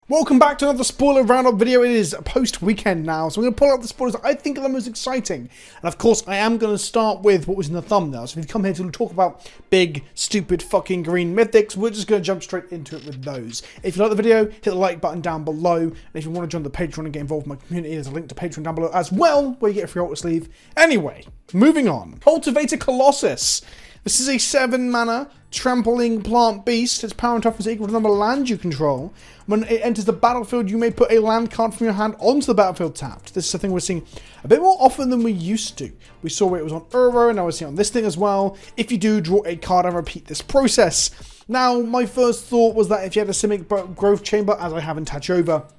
Welcome back to another spoiler roundup video. It is post-weekend now, so I'm going to pull out the spoilers that I think are the most exciting. And of course, I am going to start with what was in the thumbnail. So if you've come here to talk about big, stupid, fucking green mythics, we're just going to jump straight into it with those. If you like the video, hit the like button down below. And if you want to join the Patreon and get involved with my community, there's a link to Patreon down below as well, where you get a free altar sleeve. Anyway, moving on. Cultivable Colossus. This is a 7-mana trampling plant beast. Its power and toughness is equal to the number of land you control. When it enters the battlefield, you may put a land card from your hand onto the battlefield tapped. This is a thing we're seeing a bit more often than we used to. We saw it was on Uro, and now we're seeing it on this thing as well. If you do, draw a card and repeat this process. Now, my first thought was that if you had a Simic Growth Chamber, as I have in Tachova,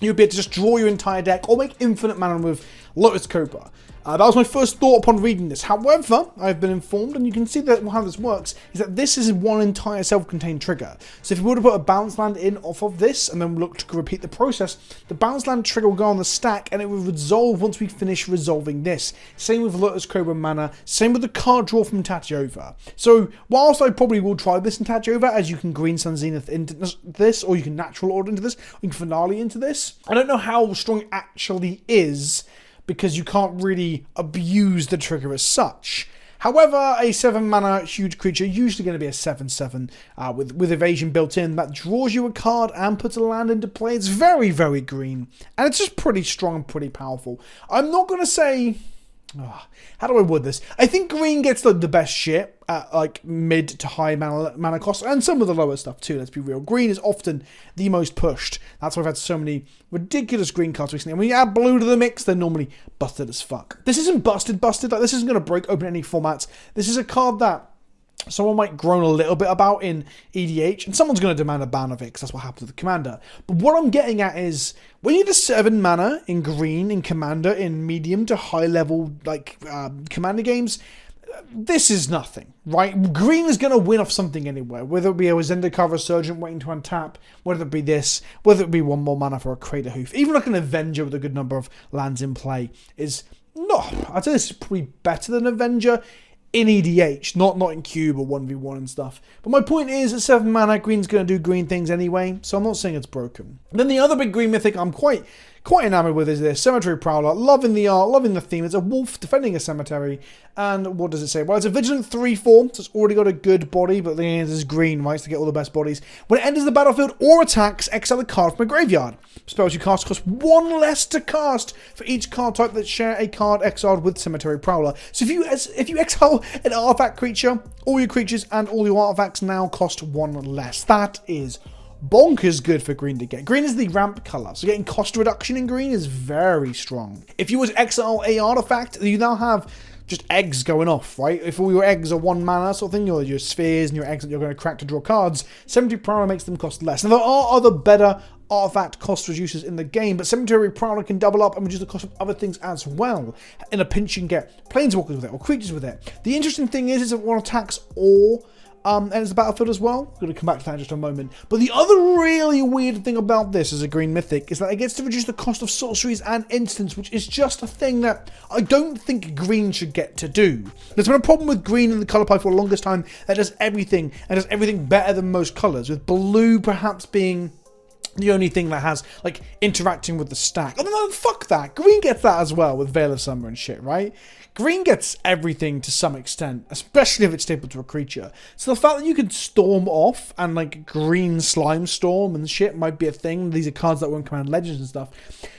you'd be able to just draw your entire deck or make infinite mana with Lotus Cobra. That was my first thought upon reading this. However, I've been informed, and you can see that how this works, is that this is one entire self-contained trigger. So if you were to put a bounce land in off of this, and then look to repeat the process, the bounce land trigger will go on the stack, and it will resolve once we finish resolving this. Same with Lotus Cobra mana, same with the card draw from Tachova. So, whilst I probably will try this in Tachova, as you can Green Sun Zenith into this, or you can Natural Order into this, or you can Finale into this, I don't know how strong it actually is, because you can't really abuse the trigger as such. However, a 7-mana huge creature, usually going to be a 7/7 with evasion built in, that draws you a card and puts a land into play. It's very, very green, and it's just pretty strong and pretty powerful. I'm not going to say... how do I word this? I think green gets the best shit at like mid to high mana cost, and some of the lower stuff too, let's be real. Green is often the most pushed. That's why I've had so many ridiculous green cards recently. And when you add blue to the mix, they're normally busted as fuck. This isn't busted. Like, this isn't going to break open any formats. This is a card that someone might groan a little bit about in EDH, and someone's going to demand a ban of it, because that's what happens with the Commander. But what I'm getting at is, when you need a 7 mana in green, in Commander, in medium to high level, like, Commander games, this is nothing, right? Green is going to win off something anywhere, whether it be a Zendikar Resurgent waiting to untap, whether it be this, whether it be 1 more mana for a Crater Hoof. Even like an Avenger with a good number of lands in play is, no, I'd say this is probably better than Avenger in EDH, not in Cube or 1v1 and stuff. But my point is, at 7 mana, green's going to do green things anyway, so I'm not saying it's broken. And then the other big green mythic I'm quite enamored with is this Cemetery Prowler. Loving the art, loving the theme. It's a wolf defending a cemetery. And what does it say? Well, it's a Vigilant 3/4, so it's already got a good body, but the end is green, right, to get all the best bodies. When it enters the battlefield or attacks, exile a card from a graveyard. Spells you cast cost 1 less to cast for each card type that share a card exiled with Cemetery Prowler. So if you exile an artifact creature, all your creatures and all your artifacts now cost 1 less. That is bonkers good for green to get. Green is the ramp color, so getting cost reduction in green is very strong. If you was exile a artifact, you now have just eggs going off, right? If all your eggs are 1 mana sort of thing, your spheres and your eggs that you're going to crack to draw cards, 70 Prowler makes them cost less. Now, there are other better artifact cost reducers in the game, but Cemetery Prowler can double up and reduce the cost of other things as well. In a pinch, you can get planeswalkers with it or creatures with it. The interesting thing is it one attacks or enters the battlefield as well. I'm going to come back to that in just a moment. But the other really weird thing about this as a green mythic is that it gets to reduce the cost of sorceries and instants, which is just a thing that I don't think green should get to do. There's been a problem with green in the colour pie for the longest time that does everything, and does everything better than most colours, with blue perhaps being the only thing that has, like, interacting with the stack. Oh, no, fuck that. Green gets that as well with Veil of Summer and shit, right? Green gets everything to some extent, especially if it's stapled to a creature. So the fact that you can Storm off and, like, green Slime Storm and shit might be a thing. These are cards that won't command Legends and stuff.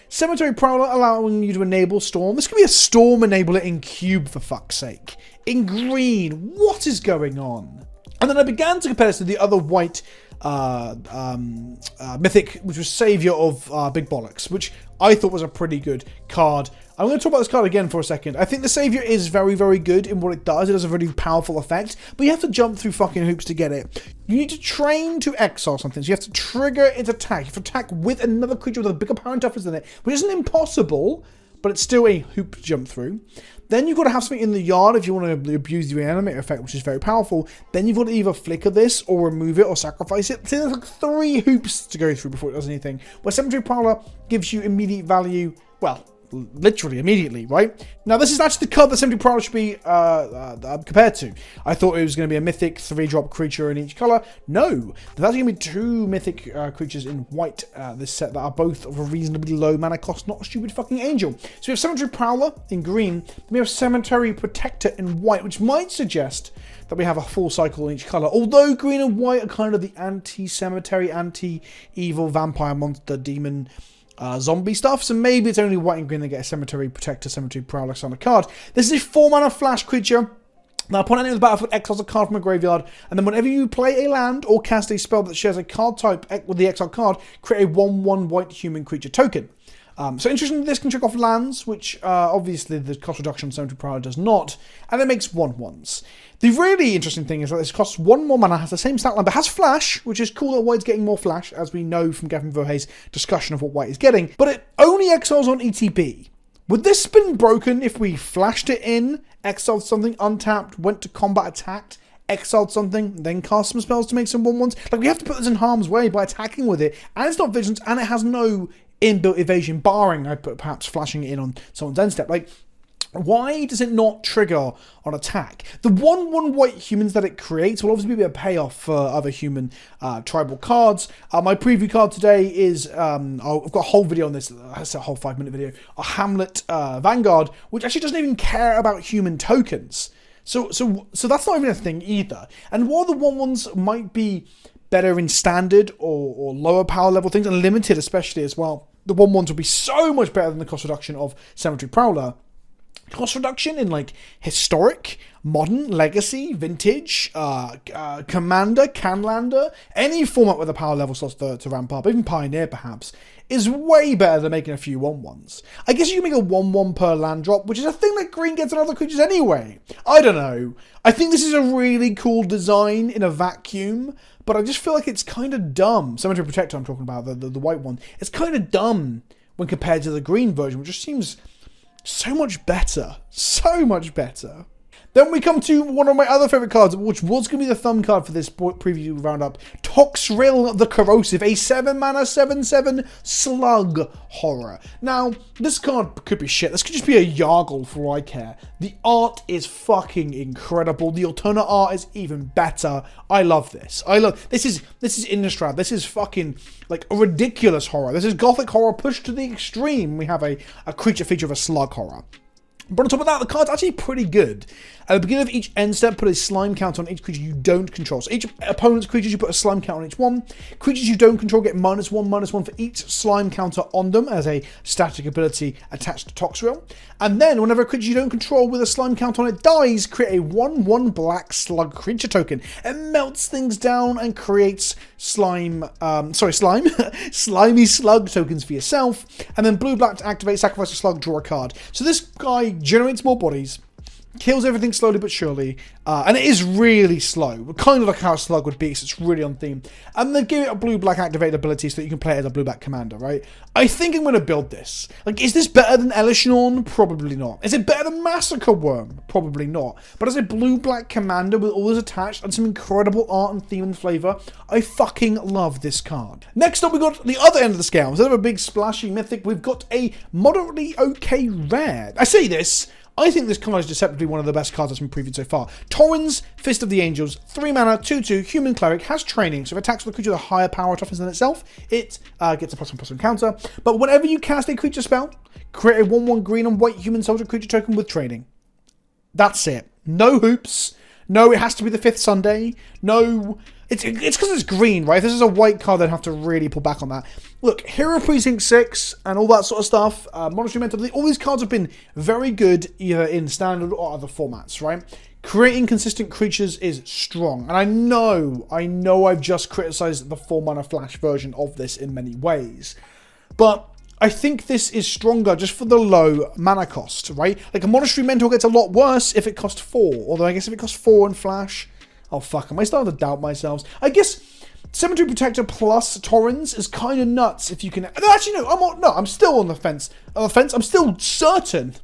Cemetery Prowler allowing you to enable Storm. This could be a Storm enabler in Cube, for fuck's sake. In green, what is going on? And then I began to compare this to the other white mythic, which was Savior of Big Bollocks, which I thought was a pretty good card. I'm going to talk about this card again for a second. I think the Savior is very, very good in what it does. It has a really powerful effect, but you have to jump through fucking hoops to get it. You need to train to exile something, so you have to trigger its attack. You have to attack with another creature with a bigger power and toughness than it, which isn't impossible, but it's still a hoop to jump through. Then you've got to have something in the yard if you want to abuse the reanimator effect, which is very powerful. Then you've got to either flicker this, or remove it, or sacrifice it. So there's like 3 hoops to go through before it does anything. Where Cemetery Prowler gives you immediate value, well, literally immediately, right? Now, this is actually the card that Cemetery Prowler should be compared to. I thought it was going to be a mythic 3-drop creature in each color. No, there's actually going to be 2 mythic creatures in white this set that are both of a reasonably low mana cost, not a stupid fucking angel. So we have Cemetery Prowler in green, then we have Cemetery Protector in white, which might suggest that we have a full cycle in each color. Although green and white are kind of the anti-cemetery, anti-evil vampire monster demon zombie stuff, so maybe it's only white and green that get a Cemetery Protector, Cemetery Prowler on a card. This is a 4-mana flash creature. Now, upon entering the battlefield, exiles a card from a graveyard, and then whenever you play a land or cast a spell that shares a card type with the exile card, create a 1/1 white human creature token. So interestingly, this can trick off lands, which obviously the cost reduction on Cemetery Prowler does not, and it makes 1/1s. The really interesting thing is that this costs 1 more mana, has the same stat line, but has flash, which is cool that white's getting more flash, as we know from Gavin Verhey's discussion of what white is getting, but it only exiles on ETB. Would this been broken if we flashed it in, exiled something, untapped, went to combat, attacked, exiled something, then cast some spells to make some 1/1s? Like, we have to put this in harm's way by attacking with it, and it's not vigilance, and it has no inbuilt evasion, barring I put perhaps flashing it in on someone's end step. Like, why does it not trigger on attack? The 1/1 white humans that it creates will obviously be a payoff for other human tribal cards. My preview card today is, I've got a whole video on this, it's a whole 5-minute video, a Hamlet Vanguard, which actually doesn't even care about human tokens. So that's not even a thing either. And while the 1/1s might be better in standard or lower power level things, and limited especially as well, the 1/1s will be so much better than the cost reduction of Cemetery Prowler. Cost reduction in like historic, modern, legacy, vintage, commander, canlander, any format with a power level slots to ramp up, even pioneer perhaps, is way better than making a few 1/1s. I guess you can make a 1/1 per land drop, which is a thing that green gets on other creatures anyway. I don't know. I think this is a really cool design in a vacuum, but I just feel like it's kind of dumb. Cemetery Protector I'm talking about, the white one. It's kind of dumb when compared to the green version, which just seems so much better. So much better. Then we come to one of my other favourite cards, which was going to be the thumb card for this preview roundup. Toxrill the Corrosive, a 7-mana 7/7 slug horror. Now, this card could be shit. This could just be a Yargle for all I care. The art is fucking incredible. The alternate art is even better. I love this. This is Innistrad. This is fucking like a ridiculous horror. This is gothic horror pushed to the extreme. We have a creature feature of a slug horror. But on top of that, the card's actually pretty good. At the beginning of each end step, put a slime count on each creature you don't control. So each opponent's creatures, you put a slime count on each one. Creatures you don't control get -1/-1 for each slime counter on them as a static ability attached to Toxrill. And then, whenever a creature you don't control with a slime count on it dies, create a 1/1 black slug creature token. It melts things down and creates slimy slug tokens for yourself. And then blue-black to activate, sacrifice a slug, draw a card. So this guy generates more bodies, kills everything slowly but surely, and it is really slow, kind of like how a slug would be, so it's really on theme. And then give it a blue-black activated ability so that you can play it as a blue-black commander, right? I think I'm going to build this. Like, is this better than Elishnorn? Probably not. Is it better than Massacre Worm? Probably not. But as a blue-black commander with all this attached and some incredible art and theme and flavour, I fucking love this card. Next up, we've got the other end of the scale. Instead of a big splashy mythic, we've got a moderately okay rare. I say this, I think this card is deceptively one of the best cards that's been previewed so far. Torrens, Fist of the Angels, 3 mana, 2/2, human cleric, has training, so if it attacks with a creature with a higher power toughness than itself, it gets a +1/+1 counter. But whenever you cast a creature spell, create a 1/1 green and white human soldier creature token with training. That's it. No hoops. No, it has to be the 5th Sunday. No. It's because it's green, right? If this is a white card, they'd have to really pull back on that. Look, Hero Precinct 6 and all that sort of stuff, Monetary Mental, all these cards have been very good either in standard or other formats, right? Creating consistent creatures is strong. And I know I've just criticized the 4-mana flash version of this in many ways. But I think this is stronger just for the low mana cost, right? Like a Monastery Mentor gets a lot worse if it costs 4. Although I guess if it costs 4 and flash, oh fuck, am I starting to doubt myself? I guess Cemetery Protector plus Torrens is kind of nuts if you can... No, actually, no, I'm still on the fence. I'm still certain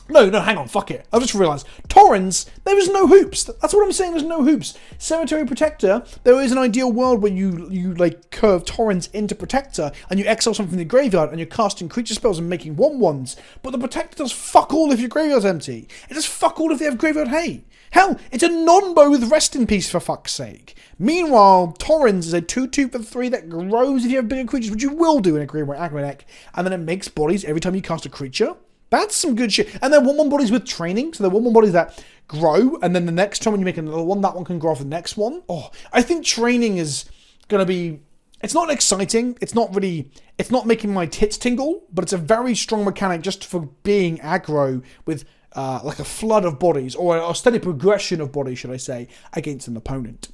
No, hang on, fuck it. I've just realised. Torrens, there was no hoops. That's what I'm saying, there's no hoops. Cemetery Protector, there is an ideal world where you like, curve Torrens into Protector, and you exile something from the graveyard, and you're casting creature spells and making 1/1s, but the Protector does fuck all if your graveyard's empty. It does fuck all if they have graveyard hate. Hell, it's a non-bow with Rest in Peace, for fuck's sake. Meanwhile, Torrens is a 2/2 for 3 that grows if you have bigger creatures, which you will do in a graveyard aggro deck, and then it makes bodies every time you cast a creature. That's some good shit. And they're 1/1 bodies with training. So they're 1/1 bodies that grow. And then the next time when you make another one, that one can grow off the next one. Oh, I think training is going to be... It's not exciting. It's not making my tits tingle. But it's a very strong mechanic just for being aggro with like a flood of bodies. Or a steady progression of bodies, should I say, against an opponent.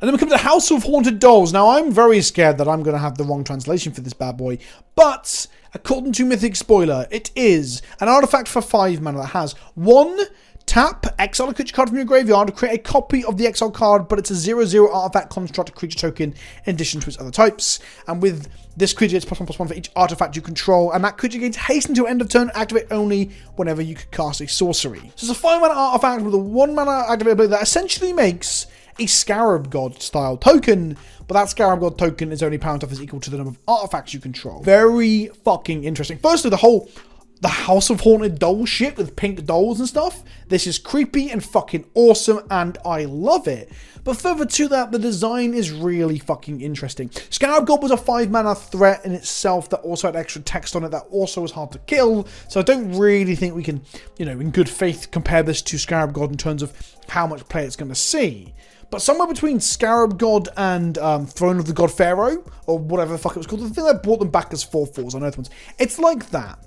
And then we come to House of Haunted Dolls. Now, I'm very scared that I'm going to have the wrong translation for this bad boy. But, according to Mythics Spoiler, it is an artifact for 5 mana that has 1 tap, exile a creature card from your graveyard, create a copy of the exile card, but it's a 0/0 artifact construct creature token in addition to its other types. And with this creature, it's +1/+1 for each artifact you control, and that creature gains haste until end of turn, activate only whenever you could cast a sorcery. So it's a 5 mana artifact with a 1 mana activate ability that essentially makes a Scarab God style token, but that Scarab God token is only power is equal to the number of artifacts you control. Very fucking interesting. Firstly, the House of Haunted Dolls shit with pink dolls and stuff. This is creepy and fucking awesome, and I love it. But further to that, the design is really fucking interesting. Scarab God was a 5 mana threat in itself that also had extra text on it that also was hard to kill. So I don't really think we can, in good faith compare this to Scarab God in terms of how much play it's going to see. But somewhere between Scarab God and Throne of the God Pharaoh, or whatever the fuck it was called, the thing that brought them back as 4/4s on Earth ones. It's like that.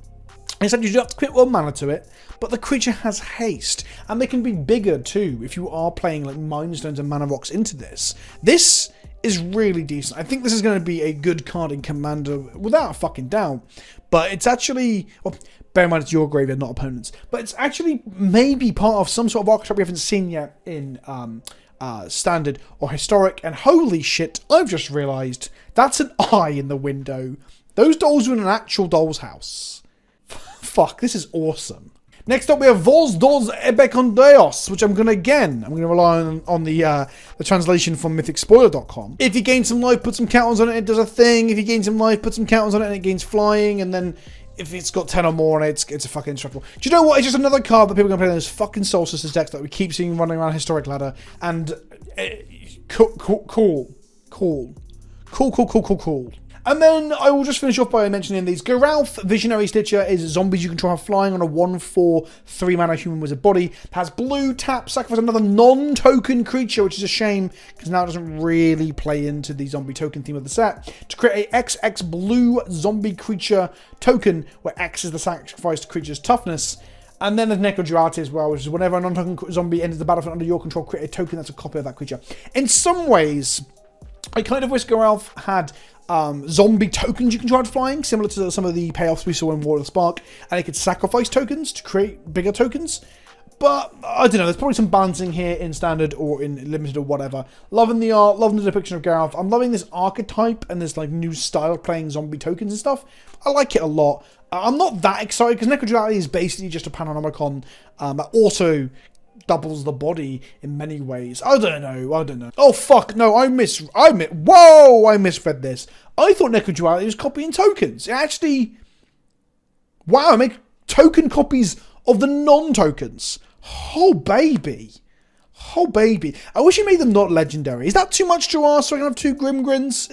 Except you do have to quit 1 mana to it, but the creature has haste, and they can be bigger too if you are playing like Mind Stones and Mana Rocks into this. This is really decent. I think this is going to be a good card in Commander, without a fucking doubt. But it's actually... Well, bear in mind it's your graveyard, not opponents. But it's actually maybe part of some sort of archetype we haven't seen yet in... Standard or Historic, and holy shit, I've just realised that's an eye in the window. Those dolls are in an actual doll's house. Fuck, this is awesome. Next up, we have Vols Dolls Ebekondeos, which I'm going to rely on the translation from mythicspoiler.com. If you gain some life, put some counters on it, it does a thing. If you gain some life, put some counters on it, and it gains flying, and then if it's got 10 or more, and it's a fucking indestructible. Do you know what? It's just another card that people are going to play in those fucking Solstices decks that we keep seeing running around Historic Ladder. And cool. And then I will just finish off by mentioning these. Geralf Visionary Stitcher is zombies you control have flying on a 1/4 3 mana human wizard body. It has blue tap, sacrifice another non-token creature, which is a shame because now it doesn't really play into the zombie token theme of the set. To create a XX blue zombie creature token where X is the sacrificed creature's toughness. And then there's Necro Duality as well, which is whenever a non-token zombie enters the battlefield under your control, create a token that's a copy of that creature. In some ways, I kind of wish Geralf had zombie tokens you can charge flying, similar to some of the payoffs we saw in War of the Spark, and it could sacrifice tokens to create bigger tokens. But I don't know, there's probably some balancing here in Standard or in Limited or whatever. Loving the art, loving the depiction of Geralf. I'm loving this archetype and this like new style of playing zombie tokens and stuff. I like it a lot. I'm not that excited because Necro Duality is basically just a Panoramicon that also doubles the body in many ways. I don't know. Oh fuck, no, I misread this. I thought Necro Duality was copying tokens. It actually... Wow, I make token copies of the non-tokens. Oh baby. I wish you made them not legendary. Is that too much to ask so I can have 2 Grimgrins?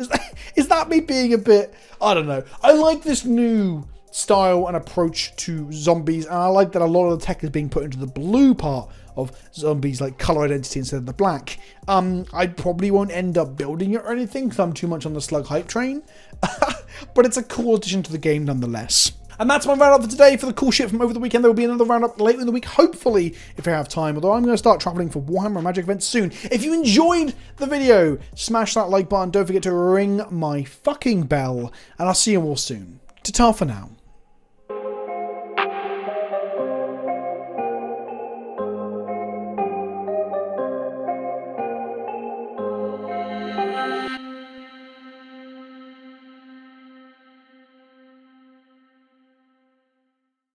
Is that me being a bit... I don't know. I like this new style and approach to zombies, and I like that a lot of the tech is being put into the blue part of zombies, like color identity instead of the black. I probably won't end up building it or anything because I'm too much on the slug hype train, but it's a cool addition to the game nonetheless. And that's my roundup for today. For the cool shit from over the weekend, there will be another roundup later in the week, hopefully, if I have time. Although I'm going to start traveling for Warhammer Magic events soon. If you enjoyed the video, smash that like button. Don't forget to ring my fucking bell. And I'll see you all soon. Ta-ta for now.